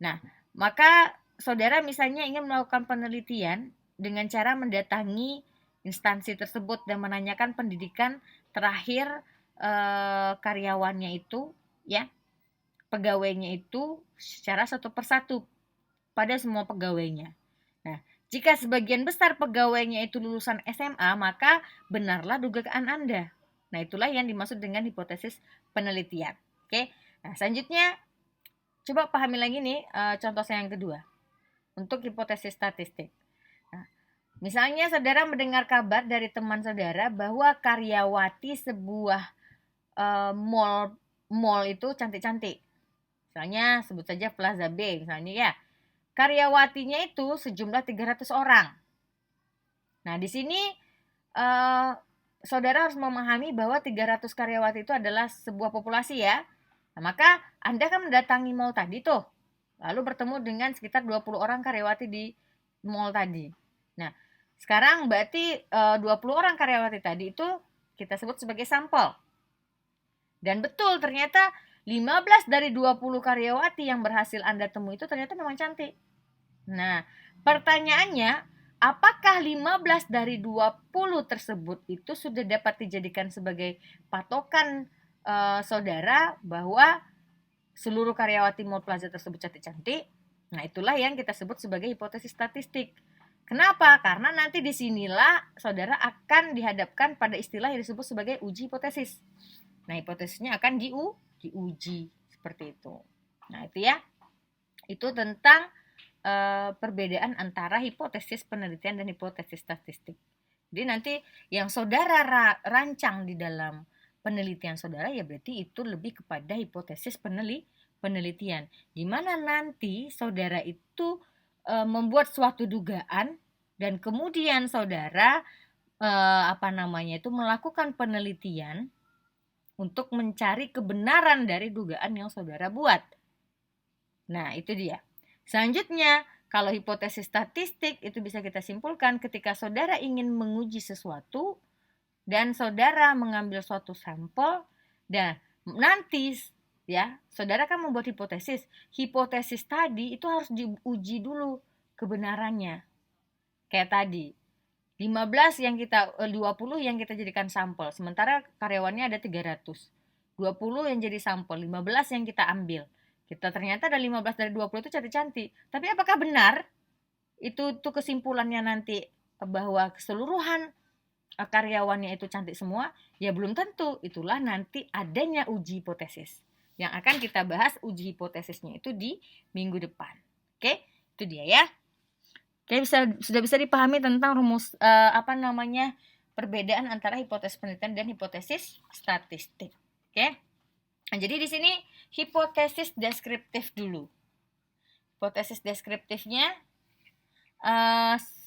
Nah, maka saudara misalnya ingin melakukan penelitian dengan cara mendatangi instansi tersebut dan menanyakan pendidikan terakhir karyawannya itu, ya, pegawainya itu secara satu persatu pada semua pegawainya. Nah, jika sebagian besar pegawainya itu lulusan SMA, maka benarlah dugaan Anda. Nah, itulah yang dimaksud dengan hipotesis penelitian. Oke. Nah, selanjutnya coba pahami lagi nih contoh saya yang kedua untuk hipotesis statistik. Nah, misalnya saudara mendengar kabar dari teman saudara bahwa karyawati sebuah mall itu cantik-cantik. Misalnya sebut saja Plaza B misalnya ya. Karyawatinya itu sejumlah 300 orang. Nah, di sini saudara harus memahami bahwa 300 karyawati itu adalah sebuah populasi ya. Nah, maka Anda kan mendatangi mall tadi tuh. Lalu bertemu dengan sekitar 20 orang karyawati di mall tadi. Nah, sekarang berarti 20 orang karyawati tadi itu kita sebut sebagai sampel. Dan betul ternyata 15 dari 20 karyawati yang berhasil Anda temui itu ternyata memang cantik. Nah, pertanyaannya, apakah 15 dari 20 tersebut itu sudah dapat dijadikan sebagai patokan saudara bahwa seluruh karyawati mall plaza tersebut cantik-cantik? Nah, itulah yang kita sebut sebagai hipotesis statistik. Kenapa? Karena nanti disinilah saudara akan dihadapkan pada istilah yang disebut sebagai uji hipotesis. Nah, hipotesisnya akan diuji seperti itu. Nah, itu ya. Itu tentang perbedaan antara hipotesis penelitian dan hipotesis statistik. Jadi nanti yang saudara rancang di dalam penelitian saudara ya berarti itu lebih kepada hipotesis penelitian. Di mana nanti saudara itu membuat suatu dugaan dan kemudian saudara itu melakukan penelitian untuk mencari kebenaran dari dugaan yang saudara buat. Nah, itu dia. Selanjutnya, kalau hipotesis statistik itu bisa kita simpulkan ketika saudara ingin menguji sesuatu dan saudara mengambil suatu sampel dan nanti ya, saudara kan membuat hipotesis. Hipotesis tadi itu harus diuji dulu kebenarannya. Kayak tadi, 20 yang kita jadikan sampel, sementara karyawannya ada 300. 20 yang jadi sampel, 15 yang kita ambil. Kita ternyata ada 15 dari 20 itu cantik-cantik. Tapi apakah benar itu kesimpulannya nanti bahwa keseluruhan karyawannya itu cantik semua? Ya belum tentu. Itulah nanti adanya uji hipotesis. Yang akan kita bahas uji hipotesisnya itu di minggu depan. Oke, itu dia ya. Oke, sudah bisa dipahami tentang rumus perbedaan antara hipotesis penelitian dan hipotesis statistik. Oke. Nah, jadi di sini hipotesis deskriptif dulu. Hipotesis deskriptifnya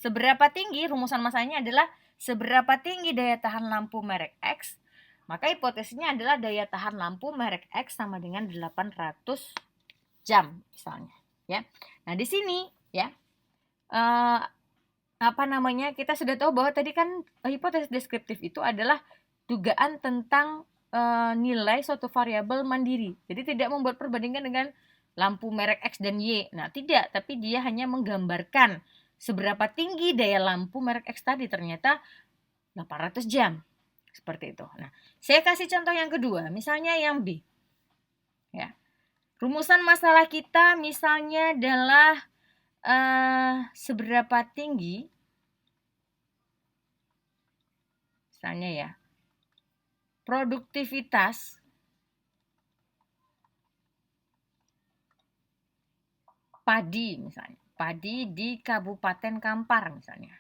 seberapa tinggi, rumusan masanya adalah seberapa tinggi daya tahan lampu merek X, maka hipotesisnya adalah daya tahan lampu merek X sama dengan 800 jam misalnya, ya. Nah, di sini ya kita sudah tahu bahwa tadi kan hipotesis deskriptif itu adalah dugaan tentang nilai suatu variabel mandiri. Jadi tidak membuat perbandingan dengan lampu merek X dan Y. Nah, tidak, tapi dia hanya menggambarkan seberapa tinggi daya lampu merek X tadi, ternyata 800 jam. Seperti itu. Nah, saya kasih contoh yang kedua, misalnya yang B. Ya. Rumusan masalah kita misalnya adalah seberapa tinggi, misalnya ya, produktivitas padi misalnya, padi di Kabupaten Kampar misalnya.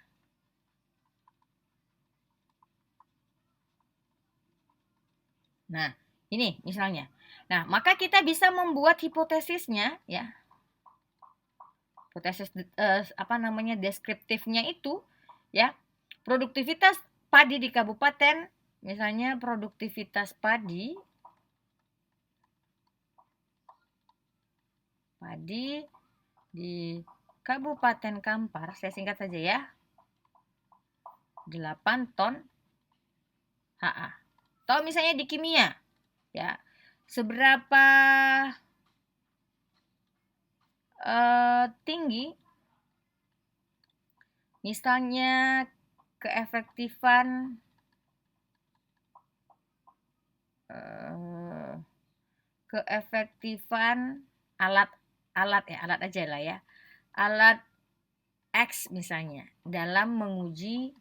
Nah, ini misalnya. Nah, maka kita bisa membuat hipotesisnya ya. Hipotesis deskriptifnya itu ya, produktivitas padi di kabupaten, misalnya produktivitas padi di Kabupaten Kampar, saya singkat saja ya, 8 ton HA. Atau misalnya di kimia, ya, seberapa tinggi misalnya keefektifan alat aja lah ya, alat X misalnya dalam menguji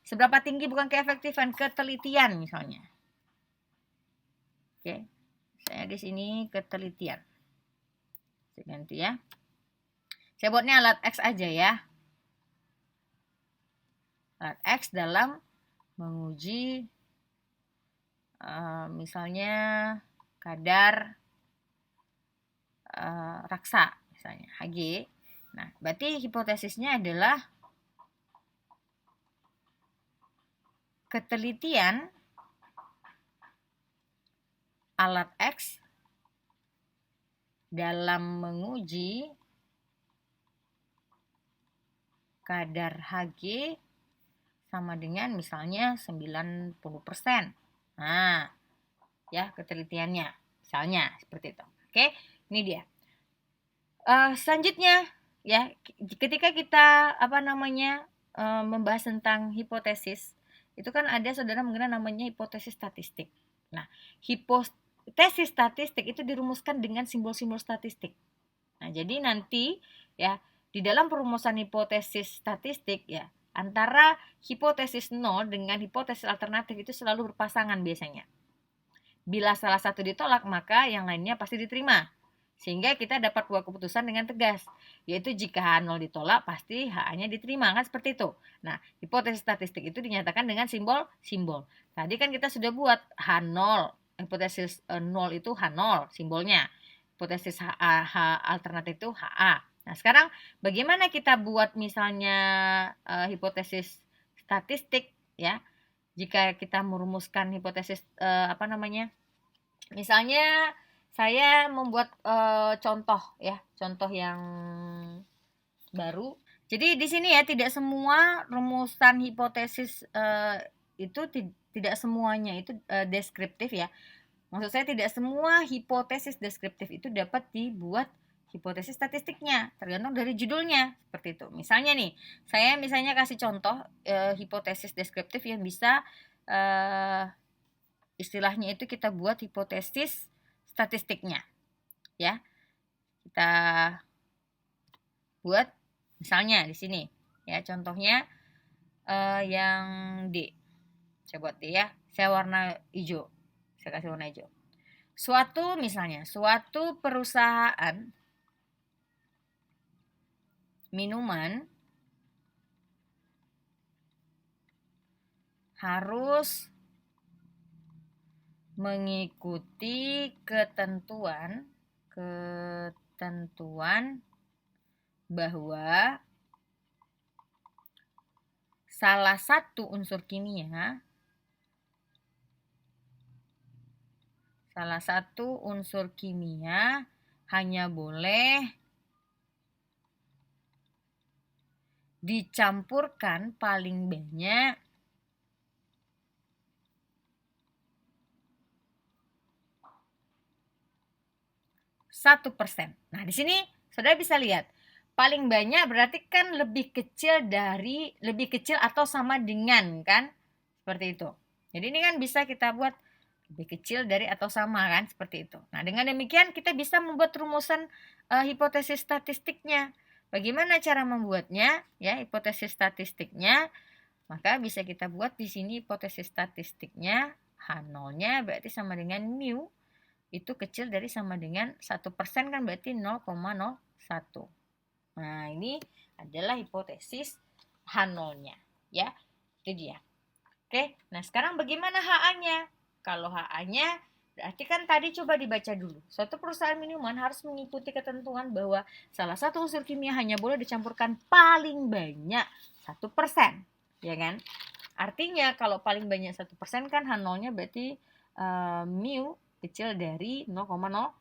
seberapa tinggi, bukan keefektifan, ketelitian misalnya. Oke, saya di sini ketelitian. Saya ganti ya. Saya buatnya alat X aja ya. Alat X dalam menguji misalnya kadar raksa misalnya Hg. Nah, berarti hipotesisnya adalah ketelitian alat X dalam menguji kadar Hg sama dengan misalnya 90%. Nah, ya ketelitiannya misalnya seperti itu. Oke, ini dia. Selanjutnya ya, ketika kita membahas tentang hipotesis, itu kan ada saudara mengenai namanya hipotesis statistik. Nah, hipotesis statistik itu dirumuskan dengan simbol-simbol statistik. Nah, jadi nanti ya di dalam perumusan hipotesis statistik ya, antara hipotesis 0 dengan hipotesis alternatif itu selalu berpasangan biasanya. Bila salah satu ditolak, maka yang lainnya pasti diterima. Sehingga kita dapat buat keputusan dengan tegas, yaitu jika H0 ditolak, pasti HA-nya diterima, kan seperti itu. Nah, hipotesis statistik itu dinyatakan dengan simbol-simbol. Tadi kan kita sudah buat H0, hipotesis 0 itu H0 simbolnya. Hipotesis H alternatif itu HA. Nah, sekarang bagaimana kita buat misalnya hipotesis statistik ya? Jika kita merumuskan hipotesis misalnya saya membuat contoh yang baru. Jadi di sini ya, tidak semua rumusan hipotesis itu tidak semuanya itu deskriptif ya. Maksud saya tidak semua hipotesis deskriptif itu dapat dibuat hipotesis statistiknya, tergantung dari judulnya seperti itu. Misalnya nih, saya kasih contoh hipotesis deskriptif yang bisa istilahnya itu kita buat hipotesis statistiknya ya. Kita buat misalnya di sini ya, contohnya yang D. Saya buat D ya, saya warna hijau, saya kasih warna hijau. Suatu perusahaan minuman harus mengikuti ketentuan bahwa salah satu unsur kimia hanya boleh dicampurkan paling banyak 1%. Nah, di sini saudara bisa lihat, paling banyak berarti kan lebih kecil atau sama dengan, kan? Seperti itu. Jadi ini kan bisa kita buat lebih kecil dari atau sama, kan? Seperti itu. Nah, dengan demikian kita bisa membuat rumusan hipotesis statistiknya. Bagaimana cara membuatnya? Ya, hipotesis statistiknya, maka bisa kita buat di sini hipotesis statistiknya H0-nya berarti sama dengan mu, itu kecil dari sama dengan 1%, kan berarti 0,01. Nah, ini adalah hipotesis H0-nya ya. Itu dia. Oke, nah sekarang bagaimana HA-nya? Kalau HA-nya Berarti kan tadi coba dibaca dulu. Suatu perusahaan minuman harus mengikuti ketentuan bahwa salah satu unsur kimia hanya boleh dicampurkan paling banyak 1%. Ya kan? Artinya kalau paling banyak 1% kan H0-nya berarti mu kecil dari 0,01.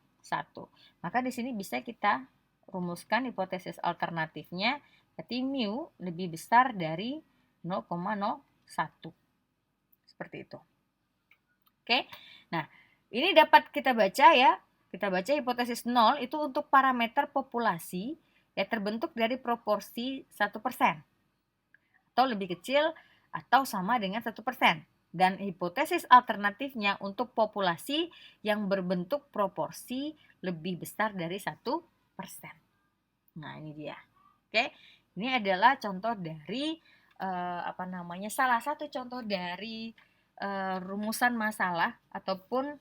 Maka di sini bisa kita rumuskan hipotesis alternatifnya, berarti mu lebih besar dari 0,01. Seperti itu. Oke. Nah, ini dapat kita baca ya. Kita baca hipotesis 0 itu untuk parameter populasi yang terbentuk dari proporsi 1% atau lebih kecil atau sama dengan 1%. Dan hipotesis alternatifnya untuk populasi yang berbentuk proporsi lebih besar dari 1%. Nah, ini dia. Oke. Ini adalah contoh dari salah satu contoh dari rumusan masalah ataupun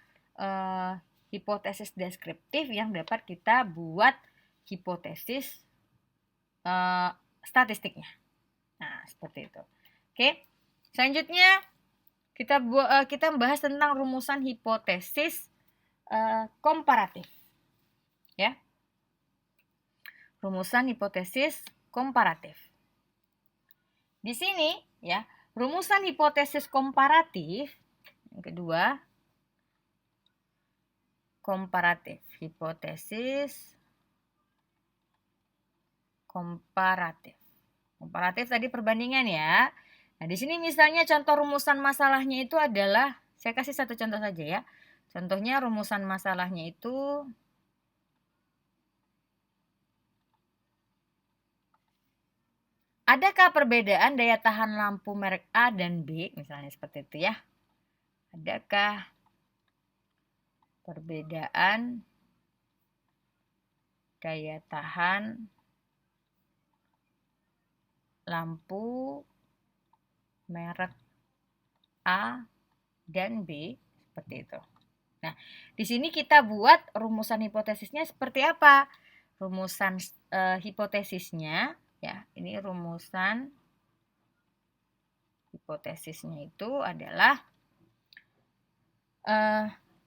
hipotesis deskriptif yang dapat kita buat hipotesis statistiknya. Nah, seperti itu. Oke. Selanjutnya kita membahas tentang rumusan hipotesis komparatif. Ya. Rumusan hipotesis komparatif. Di sini ya, rumusan hipotesis komparatif yang kedua, komparatif, hipotesis komparatif. Komparatif tadi perbandingan ya. Nah, di sini misalnya contoh rumusan masalahnya itu adalah, saya kasih satu contoh saja ya. Contohnya rumusan masalahnya itu adakah perbedaan daya tahan lampu merek A dan B? Misalnya seperti itu ya. Adakah perbedaan daya tahan lampu merek A dan B? Seperti itu. Nah, di sini kita buat rumusan hipotesisnya seperti apa? Rumusan hipotesisnya ya, ini rumusan hipotesisnya itu adalah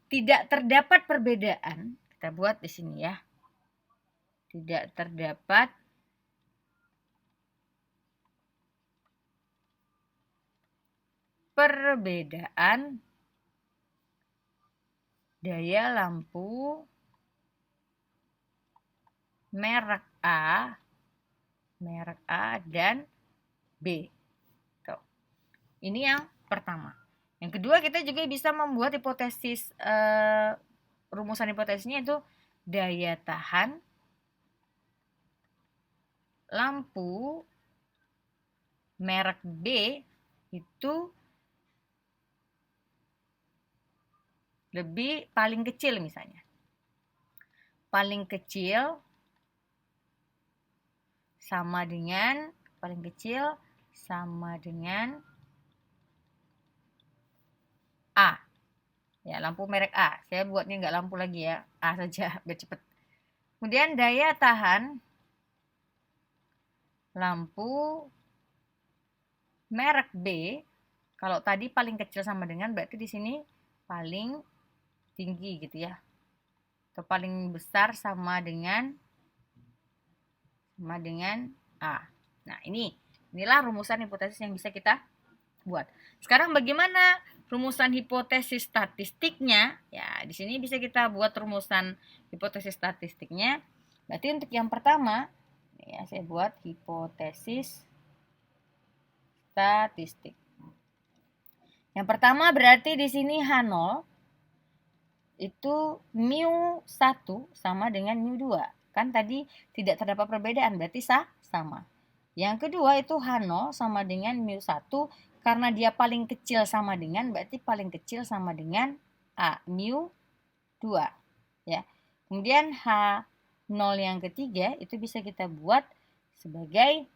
tidak terdapat perbedaan. Kita buat di sini ya. Tidak terdapat perbedaan daya lampu merek A dan B. Tuh. Ini yang pertama. Yang kedua, kita juga bisa membuat hipotesis rumusan hipotesisnya itu daya tahan lampu merek B itu paling kecil misalnya. Paling kecil sama dengan A. Ya, lampu merek A. Saya buatnya nggak lampu lagi ya. A saja biar cepet. Kemudian daya tahan lampu merek B, kalau tadi paling kecil sama dengan, berarti di sini paling tinggi gitu ya. Atau paling besar sama dengan A. Nah, inilah rumusan hipotesis yang bisa kita buat. Sekarang bagaimana rumusan hipotesis statistiknya? Ya, di sini bisa kita buat rumusan hipotesis statistiknya. Berarti untuk yang pertama, ya saya buat hipotesis statistik. Yang pertama berarti di sini H0 itu mu 1 sama dengan mu 2. Kan tadi tidak terdapat perbedaan, berarti sama. Yang kedua itu H0 sama dengan mu 1, karena dia paling kecil sama dengan, berarti paling kecil sama dengan A, mu 2. Ya. Kemudian H0 yang ketiga itu bisa kita buat sebagai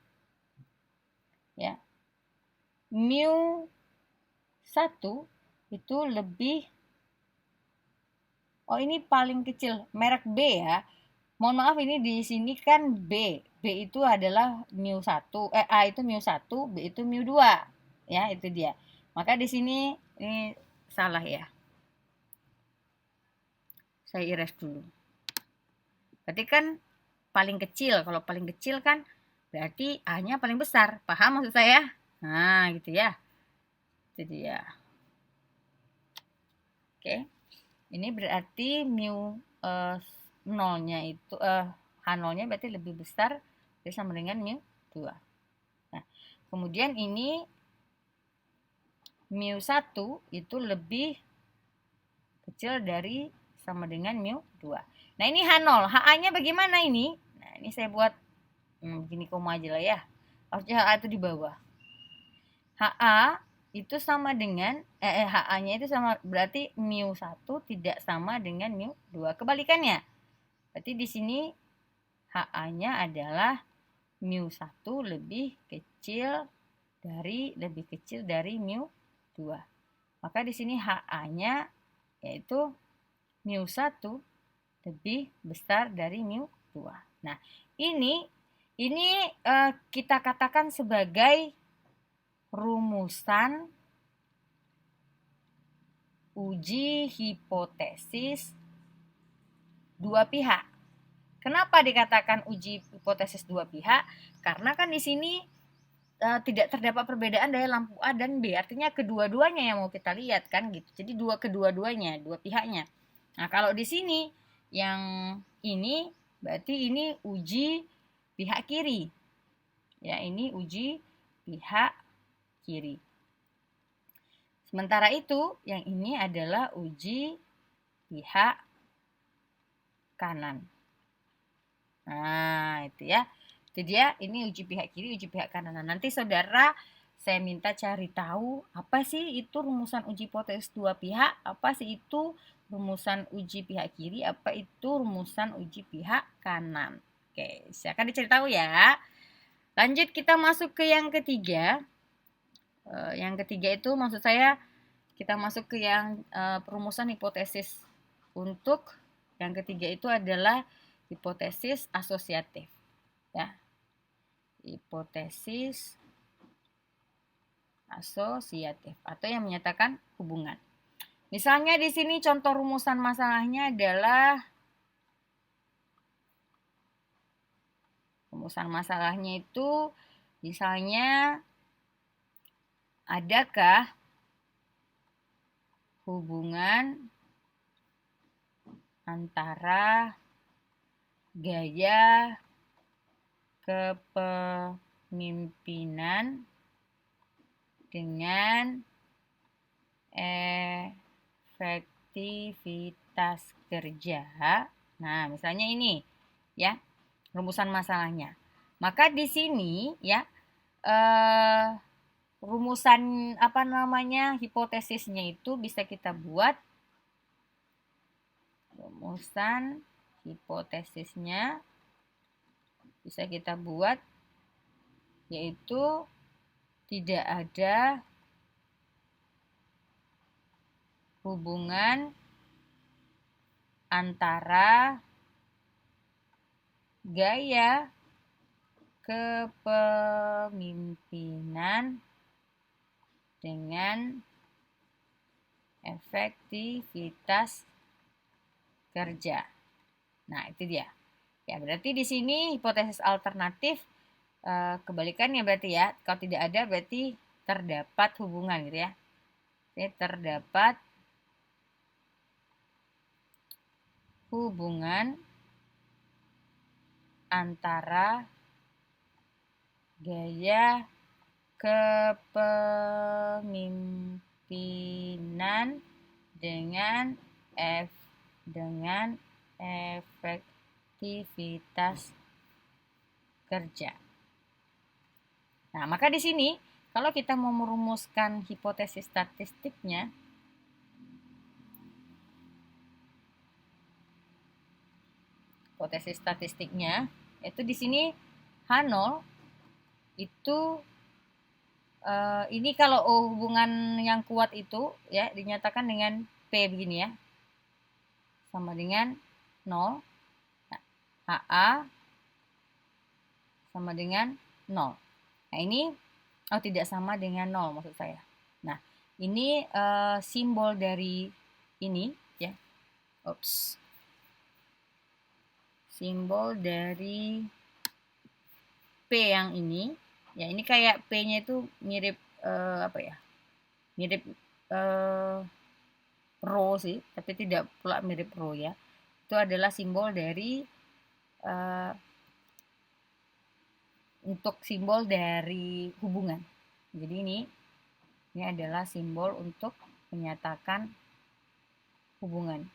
ya, mu 1 itu lebih, ini paling kecil, merek B ya. Mohon maaf, ini di sini kan B. B itu adalah mu 1, A itu mu 1, B itu mu 2. Ya, itu dia. Maka di sini ini salah ya. saya erase dulu. Berarti kan paling kecil. Kalau paling kecil kan berarti A-nya paling besar. Paham maksud saya? Nah, gitu ya. Jadi ya. Oke. Ini berarti mu nolnya itu H0-nya berarti lebih besar sama dengan mu 2. Nah, kemudian ini mu 1 itu lebih kecil dari sama dengan mu 2. Nah, ini H0. HA-nya bagaimana ini? Nah, ini saya buat begini koma aja lah ya. Harusnya HA itu di bawah. HA itu sama dengan HA-nya itu sama berarti mu 1 tidak sama dengan mu 2. Kebalikannya. Berarti di sini HA-nya adalah mu 1 lebih kecil dari mu 2. Maka di sini HA-nya yaitu mu 1 lebih besar dari mu 2. Nah, ini kita katakan sebagai rumusan uji hipotesis dua pihak. Kenapa dikatakan uji hipotesis dua pihak? Karena kan di sini tidak terdapat perbedaan dari lampu A dan B. Artinya kedua-duanya yang mau kita lihat kan gitu. Jadi kedua-duanya, dua pihaknya. Nah, kalau di sini yang ini berarti ini uji pihak kiri. Ya, ini uji pihak kiri. Sementara itu, yang ini adalah uji pihak kanan. Nah, itu ya. Itu dia, ini uji pihak kiri, uji pihak kanan. Nah, nanti saudara saya minta cari tahu apa sih itu rumusan uji hipotesis dua pihak, apa sih itu rumusan uji pihak kiri, apa itu rumusan uji pihak kanan. Oke, silakan dicari tahu ya. Lanjut kita masuk ke yang ketiga. Yang ketiga itu maksud saya kita masuk ke yang perumusan hipotesis untuk yang ketiga itu adalah hipotesis asosiatif. Ya. Hipotesis asosiatif atau yang menyatakan hubungan. Misalnya di sini contoh rumusan masalahnya adalah rumusan masalahnya itu misalnya adakah hubungan antara gaya kepemimpinan dengan efektivitas kerja. Nah, misalnya ini ya, rumusan masalahnya. Maka di sini ya rumusan hipotesisnya itu bisa kita buat rumusan hipotesisnya bisa kita buat yaitu tidak ada hubungan antara gaya kepemimpinan dengan efektivitas kerja. Nah, itu dia. Ya, berarti di sini hipotesis alternatif kebalikannya berarti ya. Kalau tidak ada berarti terdapat hubungan gitu ya. Oke, terdapat hubungan antara gaya kepemimpinan dengan efektivitas kerja. Nah, maka di sini kalau kita mau merumuskan hipotesis statistiknya, itu di sini H0 itu ini kalau hubungan yang kuat itu ya dinyatakan dengan P begini ya. Sama dengan 0. Nah, HA sama dengan 0. Nah, ini tidak sama dengan 0 maksud saya. Nah, ini simbol dari ini ya. Oops. simbol dari P yang ini. Ya, ini kayak P-nya itu mirip apa ya? Mirip rho sih, tapi tidak pula mirip rho ya. Itu adalah simbol dari untuk simbol dari hubungan. Jadi ini adalah simbol untuk menyatakan hubungan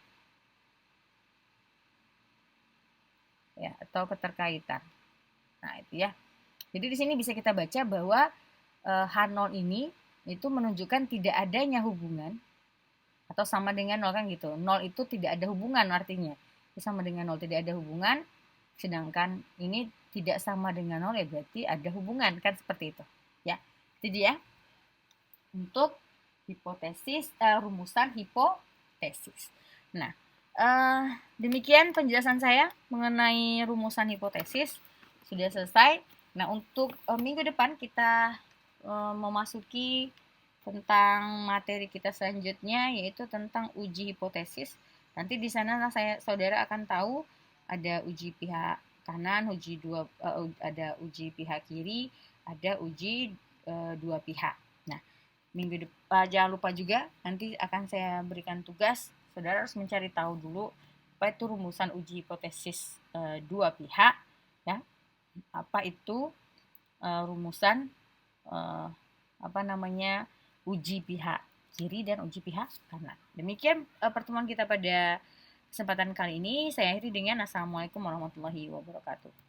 ya, atau keterkaitan. Nah, itu ya. Jadi di sini bisa kita baca bahwa H0 ini itu menunjukkan tidak adanya hubungan atau sama dengan 0 kan gitu. 0 itu tidak ada hubungan artinya. Itu sama dengan 0 tidak ada hubungan, sedangkan ini tidak sama dengan 0 ya berarti ada hubungan kan seperti itu. Ya. Itu dia untuk hipotesis rumusan hipotesis. Nah, demikian penjelasan saya mengenai rumusan hipotesis sudah selesai. Nah, untuk minggu depan kita memasuki tentang materi kita selanjutnya yaitu tentang uji hipotesis. Nanti di sana saudara akan tahu ada uji pihak kanan, ada uji pihak kiri, ada uji dua pihak. Nah, minggu depan jangan lupa juga nanti akan saya berikan tugas saudara harus mencari tahu dulu apa itu rumusan uji hipotesis dua pihak ya, apa itu rumusan apa namanya uji pihak kiri dan uji pihak kanan. Demikian pertemuan kita pada kesempatan kali ini. Saya akhiri dengan assalamualaikum warahmatullahi wabarakatuh.